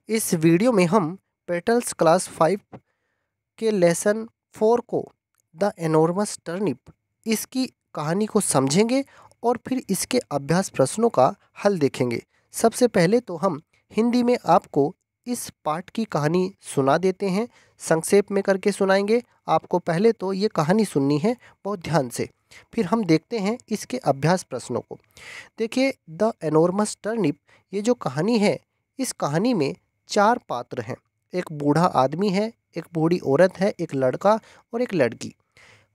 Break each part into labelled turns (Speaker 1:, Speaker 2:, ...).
Speaker 1: इस वीडियो में हम पेटल्स क्लास 5 के लेसन 4 को द एनॉर्मस टर्निप इसकी कहानी को समझेंगे और फिर इसके अभ्यास प्रश्नों का हल देखेंगे। सबसे पहले तो हम हिंदी में आपको इस पाठ की कहानी सुना देते हैं, संक्षेप में करके सुनाएंगे। आपको पहले तो ये कहानी सुननी है बहुत ध्यान से, फिर हम देखते हैं इसके अभ्यास प्रश्नों को। देखिए, द एनॉर्मस टर्निप ये जो कहानी है, इस कहानी में 4 पात्र हैं। एक बूढ़ा आदमी है, एक बूढ़ी औरत है, एक लड़का और एक लड़की।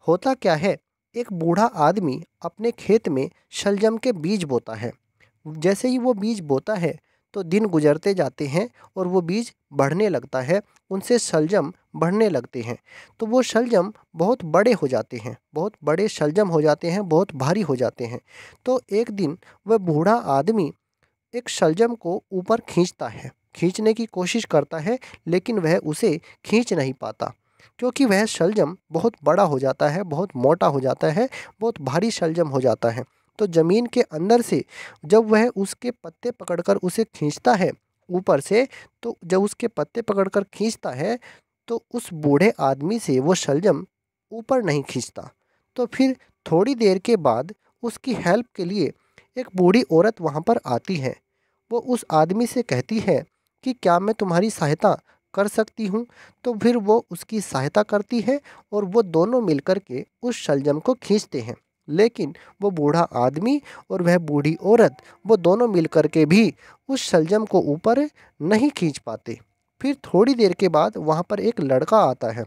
Speaker 1: होता क्या है, एक बूढ़ा आदमी अपने खेत में शलजम के बीज बोता है। जैसे ही वो बीज बोता है तो दिन गुजरते जाते हैं और वो बीज बढ़ने लगता है, उनसे शलजम बढ़ने लगते हैं। तो वो शलजम बहुत बड़े हो जाते हैं, बहुत बड़े शलजम हो जाते हैं, बहुत भारी हो जाते हैं। तो एक दिन वह बूढ़ा आदमी एक शलजम को ऊपर खींचता है, खींचने की कोशिश करता है, लेकिन वह उसे खींच नहीं पाता, क्योंकि वह शलजम बहुत बड़ा हो जाता है, बहुत मोटा हो जाता है, बहुत भारी शलजम हो जाता है। तो ज़मीन के अंदर से जब वह उसके पत्ते पकड़कर उसे खींचता है ऊपर से, तो जब उसके पत्ते पकड़कर खींचता है तो उस बूढ़े आदमी से वो शलजम ऊपर नहीं खींचता। तो फिर थोड़ी देर के बाद उसकी हेल्प के लिए एक बूढ़ी औरत वहाँ पर आती है। वो उस आदमी से कहती है कि क्या मैं तुम्हारी सहायता कर सकती हूँ। तो फिर वो उसकी सहायता करती है और वो दोनों मिलकर के उस शलजम को खींचते हैं। लेकिन वो बूढ़ा आदमी और वह बूढ़ी औरत, वो दोनों मिलकर के भी उस शलजम को ऊपर नहीं खींच पाते। फिर थोड़ी देर के बाद वहाँ पर एक लड़का आता है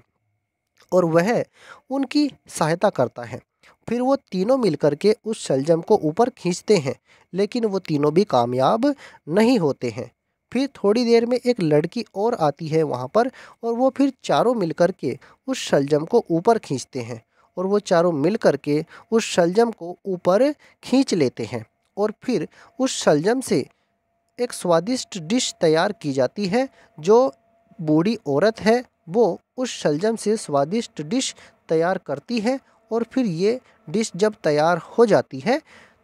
Speaker 1: और वह उनकी सहायता करता है। फिर वो तीनों मिलकर के उस शलजम को ऊपर खींचते हैं, लेकिन वो तीनों भी कामयाब नहीं होते हैं। फिर थोड़ी देर में एक लड़की और आती है वहाँ पर, और वो फिर चारों मिलकर के उस शलजम को ऊपर खींचते हैं, और वो चारों मिलकर के उस शलजम को ऊपर खींच लेते हैं। और फिर उस शलजम से एक स्वादिष्ट डिश तैयार की जाती है। जो बूढ़ी औरत है वो उस शलजम से स्वादिष्ट डिश तैयार करती है, और फिर ये डिश जब तैयार हो जाती है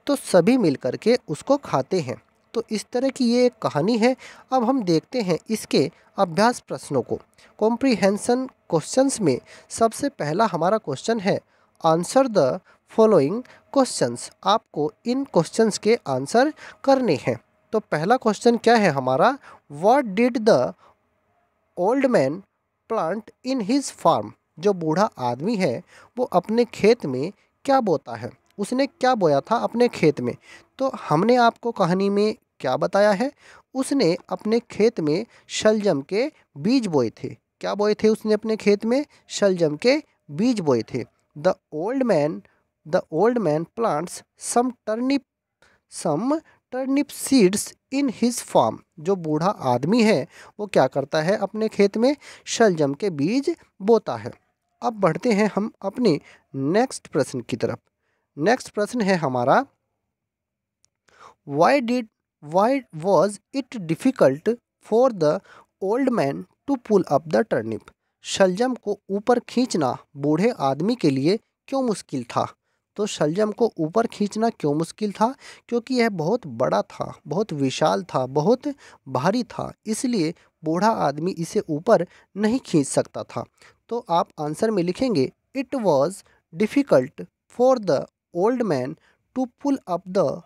Speaker 1: तो सभी मिलकर के उसको खाते हैं। तो इस तरह की ये एक कहानी है। अब हम देखते हैं इसके अभ्यास प्रश्नों को। कॉम्प्रीहेंशन क्वेश्चंस में सबसे पहला हमारा क्वेश्चन है, आंसर द फॉलोइंग क्वेश्चंस। आपको इन क्वेश्चंस के आंसर करने हैं। तो पहला क्वेश्चन क्या है हमारा, what did the old man plant in his farm. जो बूढ़ा आदमी है वो अपने खेत में क्या बोता है, उसने क्या बोया था अपने खेत में। तो हमने आपको कहानी में क्या बताया है, उसने अपने खेत में शलजम के बीज बोए थे। क्या बोए थे उसने अपने खेत में? शलजम के बीज बोए थे। The old man the old man plants some turnip seeds in his farm. जो बूढ़ा आदमी है वो क्या करता है, अपने खेत में शलजम के बीज बोता है। अब बढ़ते हैं हम अपने नेक्स्ट प्रश्न की तरफ। नेक्स्ट प्रश्न है हमारा, why was it difficult for the old man to pull up the turnip. शलजम को ऊपर खींचना बूढ़े आदमी के लिए क्यों मुश्किल था? तो शलजम को ऊपर खींचना क्यों मुश्किल था? क्योंकि यह बहुत बड़ा था, बहुत विशाल था, बहुत भारी था, इसलिए बूढ़ा आदमी इसे ऊपर नहीं खींच सकता था। तो आप आंसर में लिखेंगे, it was difficult for the old man to pull up the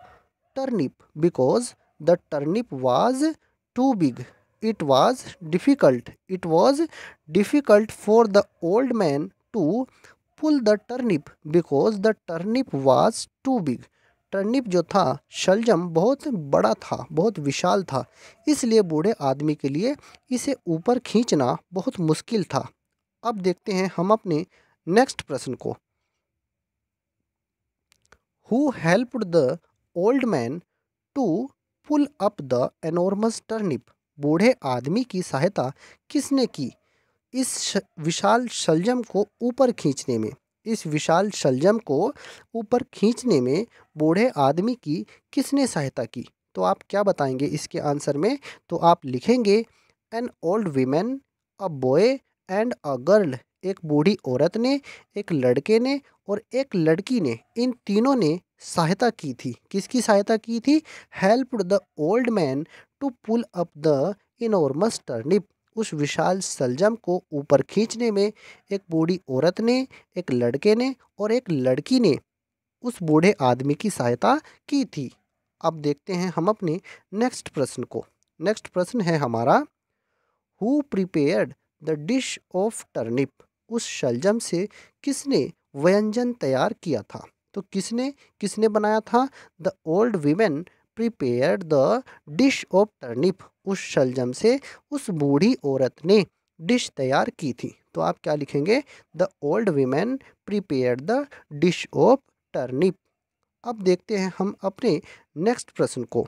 Speaker 1: turnip because the turnip was too big. It was difficult for the old man to pull the turnip because the turnip was too big. Turnip जो था, शलजम बहुत बड़ा था, बहुत विशाल था, इसलिए बूढ़े आदमी के लिए इसे ऊपर खींचना बहुत मुश्किल था। अब देखते हैं हम अपने नेक्स्ट प्रश्न को। Who helped the old man to pull up the enormous turnip? बूढ़े आदमी की सहायता किसने की इस विशाल शलजम को ऊपर खींचने में? इस विशाल शलजम को ऊपर खींचने में बूढ़े आदमी की किसने सहायता की? तो आप क्या बताएंगे इसके आंसर में? तो आप लिखेंगे, an old women, a boy and a girl. एक बूढ़ी औरत ने, एक लड़के ने और एक लड़की ने, इन तीनों ने सहायता की थी। किसकी सहायता की थी? Helped the old man to pull up the enormous turnip, उस विशाल शलजम को ऊपर खींचने में एक बूढ़ी औरत ने, एक लड़के ने और एक लड़की ने उस बूढ़े आदमी की सहायता की थी। अब देखते हैं हम अपने नेक्स्ट प्रश्न को। नेक्स्ट प्रश्न है हमारा, who prepared the dish of turnip, उस शलजम से किसने व्यंजन तैयार किया था? तो किसने किसने बनाया था? The old women prepared the dish of turnip, उस शलजम से उस बूढ़ी औरत ने डिश तैयार की थी। तो आप क्या लिखेंगे? The old women prepared the dish of turnip. अब देखते हैं हम अपने नेक्स्ट प्रश्न को।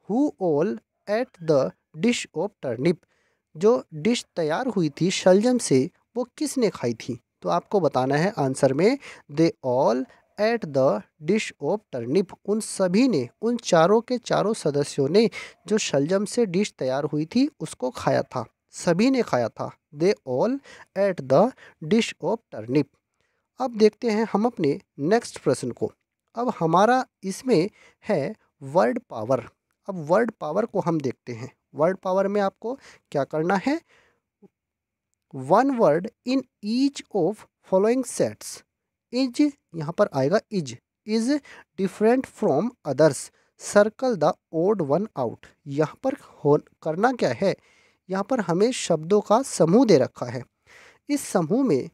Speaker 1: Who all at the dish of turnip, जो डिश तैयार हुई थी शलजम से वो किसने खाई थी? तो आपको बताना है आंसर में, they all at the dish of turnip, उन सभी ने, उन चारों के चारों सदस्यों ने जो शलजम से डिश तैयार हुई थी उसको खाया था, सभी ने खाया था। They all at the dish of turnip. अब देखते हैं हम अपने नेक्स्ट प्रश्न को। अब हमारा इसमें है वर्ड पावर। अब वर्ड पावर को हम देखते हैं। वर्ड पावर में आपको क्या करना है? One word in each of following sets. Is यहाँ पर आएगा, is different from others, circle the odd one out. यहाँ पर करना क्या है? यहाँ पर हमें शब्दों का समूह दे रखा है। इस समूह में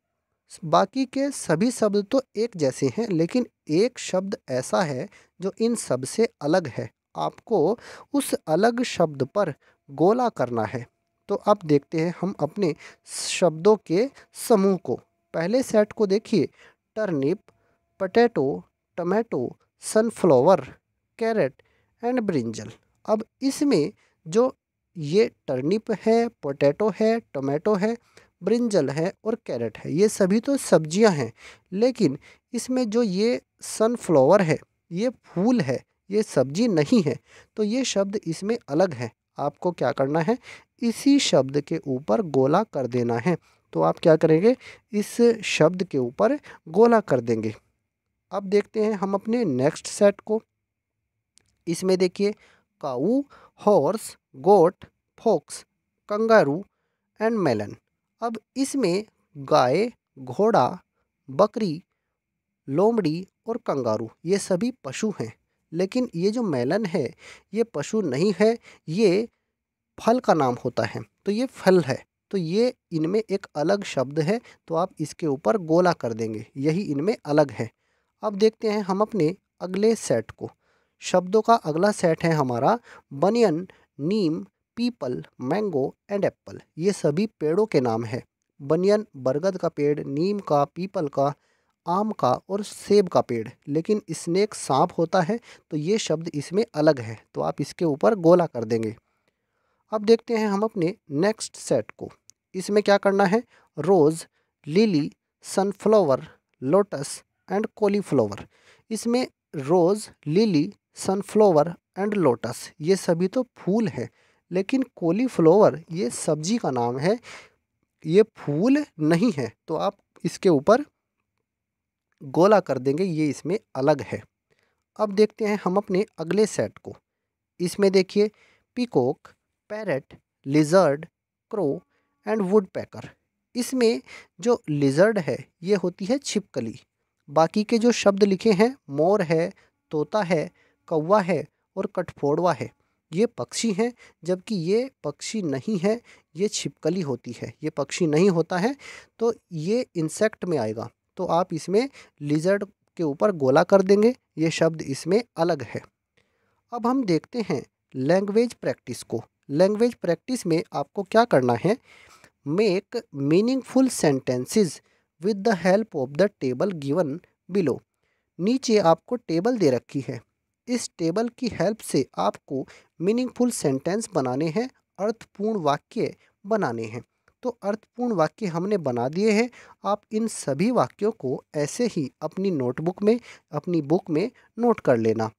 Speaker 1: बाकी के सभी शब्द तो एक जैसे हैं, लेकिन एक शब्द ऐसा है जो इन सब से अलग है। आपको उस अलग शब्द पर गोला करना है। तो अब देखते हैं हम अपने शब्दों के समूह को। पहले सेट को देखिए, turnip, potato, tomato, sunflower, carrot and brinjal. अब इसमें जो ये टर्निप है, पोटैटो है, टमाटो है, ब्रिंजल है और कैरेट है, ये सभी तो सब्जियां हैं। लेकिन इसमें जो ये सनफ्लावर है, ये फूल है, ये सब्जी नहीं है। तो ये शब्द इसमें अलग है। आपको क्या करना है? इसी शब्द के ऊपर गोला कर देना है। तो आप क्या करेंगे? इस शब्द के ऊपर गोला कर देंगे। अब देखते हैं हम अपने नेक्स्ट सेट को। इसमें देखिए, cow, horse, goat, fox, kangaroo and melon. अब इसमें गाय, घोड़ा, बकरी, लोमड़ी और कंगारू ये सभी पशु हैं। लेकिन ये जो मेलन है ये पशु नहीं है, ये फल का नाम होता है। तो ये फल है, तो ये इनमें एक अलग शब्द है। तो आप इसके ऊपर गोला कर देंगे, यही इनमें अलग है। अब देखते हैं हम अपने अगले सेट को। शब्दों का अगला सेट है हमारा बनियन, नीम, पीपल, मैंगो एंड एप्पल। ये सभी पेड़ों के नाम है। बनियन बरगद का पेड़, नीम का, पीपल का, आम का और सेब का पेड़। लेकिन स्नेक सांप होता है, तो ये शब्द इसमें अलग है। तो आप इसके ऊपर गोला कर देंगे। अब देखते हैं हम अपने नेक्स्ट सेट को। इसमें क्या करना है? Rose, lily, sunflower, lotus and cauliflower. इसमें rose, lily, sunflower and lotus ये सभी तो फूल हैं। लेकिन कॉलीफ्लावर ये सब्जी का नाम है, ये फूल नहीं है। तो आप इसके ऊपर गोला कर देंगे, ये इसमें अलग है। अब देखते हैं हम अपने अगले सेट को। इसमें देखिए, peacock, parrot, lizard, crow and woodpecker. इसमें जो लिजर्ड है ये होती है छिपकली। बाकी के जो शब्द लिखे हैं, मोर है, तोता है, कौवा है और कठफोड़वा है, ये पक्षी हैं। जबकि ये पक्षी नहीं है, ये छिपकली होती है, ये पक्षी नहीं होता है। तो ये इंसेक्ट में आएगा। तो आप इसमें लिजर्ड के ऊपर गोला कर देंगे, ये शब्द इसमें अलग है। अब हम देखते हैं लैंग्वेज प्रैक्टिस को। लैंग्वेज प्रैक्टिस में आपको क्या करना है? Make meaningful sentences with the help of the table given below. नीचे आपको टेबल दे रखी है, इस टेबल की हेल्प से आपको मीनिंगफुल सेंटेंस बनाने हैं, अर्थपूर्ण वाक्य बनाने हैं। तो अर्थपूर्ण वाक्य हमने बना दिए हैं। आप इन सभी वाक्यों को ऐसे ही अपनी नोटबुक में, अपनी बुक में नोट कर लेना।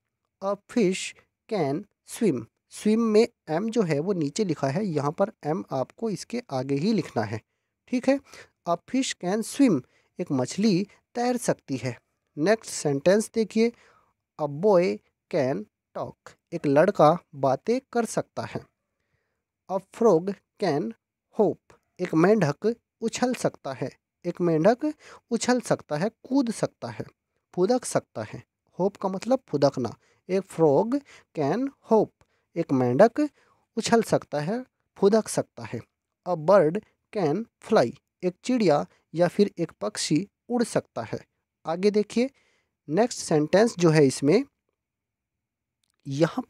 Speaker 1: A fish can swim, swim में एम जो है वो नीचे लिखा है, यहाँ पर एम आपको इसके आगे ही लिखना है। ठीक है। अ फिश कैन स्विम, एक मछली तैर सकती है। नेक्स्ट सेंटेंस देखिए, अ बॉय कैन टॉक, एक लड़का बातें कर सकता है। अ फ्रॉग कैन होप, एक मेंढक उछल सकता है। एक मेंढक उछल सकता है, कूद सकता है, फुदक सकता है। होप का मतलब फुदकना। एक फ्रॉग कैन होप, एक मेंढक उछल सकता है, फुदक सकता है। अ बर्ड कैन फ्लाई, एक चिड़िया या फिर एक पक्षी उड़ सकता है। आगे देखिए, नेक्स्ट सेंटेंस जो है इसमें, यहाँ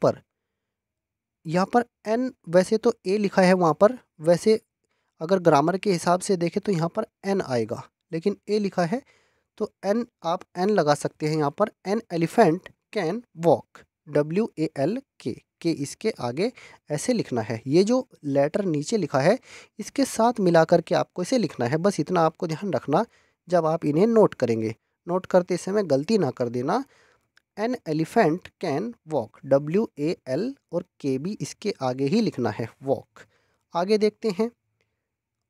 Speaker 1: पर एन, वैसे तो ए लिखा है वहाँ पर, वैसे अगर ग्रामर के हिसाब से देखें तो यहाँ पर एन आएगा, लेकिन ए लिखा है तो एन, आप एन लगा सकते हैं यहाँ पर। An elephant can walk, WALK, के इसके आगे ऐसे लिखना है। ये जो लेटर नीचे लिखा है इसके साथ मिलाकर के आपको इसे लिखना है, बस इतना आपको ध्यान रखना जब आप इन्हें नोट करेंगे। नोट करते समय गलती ना कर देना। An elephant can walk, WAL और के भी इसके आगे ही लिखना है, वॉक। आगे देखते हैं,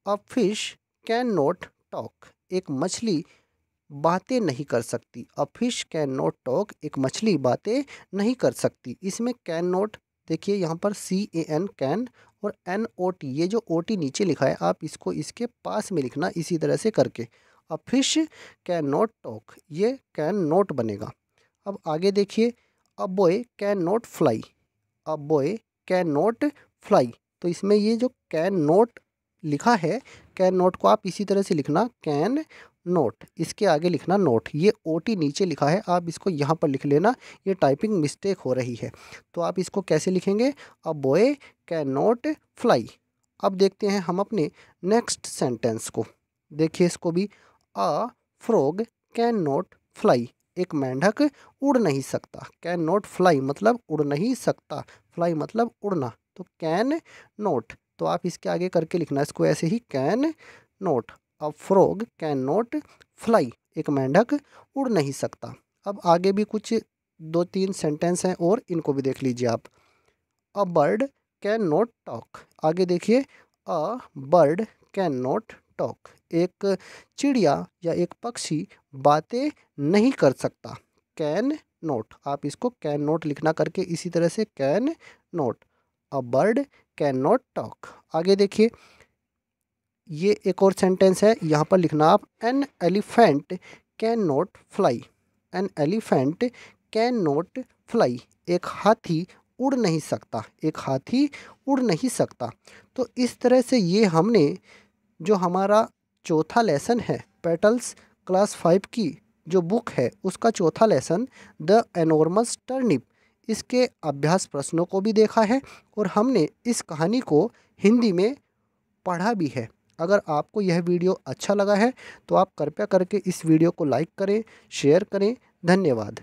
Speaker 1: a fish can not talk, एक मछली बातें नहीं कर सकती। A fish can not talk, एक मछली बातें नहीं कर सकती। इसमें कैन नॉट, देखिए यहाँ पर CAN कैन और NOT, ये जो OT नीचे लिखा है आप इसको इसके पास में लिखना इसी तरह से करके। A fish can not talk, ये कैन नॉट बनेगा। अब आगे देखिए, a boy can not fly, a boy can not fly, तो इसमें ये जो कैन नॉट लिखा है, कैन नॉट को आप इसी तरह से लिखना, कैन नोट, इसके आगे लिखना नोट। ये OT नीचे लिखा है, आप इसको यहाँ पर लिख लेना, ये टाइपिंग मिस्टेक हो रही है। तो आप इसको कैसे लिखेंगे, a boy can not fly. अब देखते हैं हम अपने नेक्स्ट सेंटेंस को, देखिए इसको भी, अ फ्रॉग कैन नॉट फ्लाई, एक मेंढक उड़ नहीं सकता। कैन नॉट फ्लाई मतलब उड़ नहीं सकता, फ्लाई मतलब उड़ना, तो कैन नॉट, तो आप इसके आगे करके लिखना इसको ऐसे ही, can not. A frog can not fly, एक मेंढक उड़ नहीं सकता। अब आगे भी कुछ 2-3 सेंटेंस हैं और इनको भी देख लीजिए आप। A bird can not talk, आगे देखिए, a bird can not talk, एक चिड़िया या एक पक्षी बातें नहीं कर सकता। कैन नॉट, आप इसको कैन नॉट लिखना करके इसी तरह से, can not. A bird can not talk. आगे देखिए, ये एक और सेंटेंस है, यहाँ पर लिखना आप, an elephant can not fly, an elephant can not fly, एक हाथी उड़ नहीं सकता, एक हाथी उड़ नहीं सकता। तो इस तरह से ये हमने जो हमारा चौथा लेसन है, पेटल्स क्लास 5 की जो बुक है उसका चौथा लेसन, द एनॉर्मस टर्निप, इसके अभ्यास प्रश्नों को भी देखा है और हमने इस कहानी को हिंदी में पढ़ा भी है। अगर आपको यह वीडियो अच्छा लगा है तो आप कृपया करके इस वीडियो को लाइक करें, शेयर करें। धन्यवाद।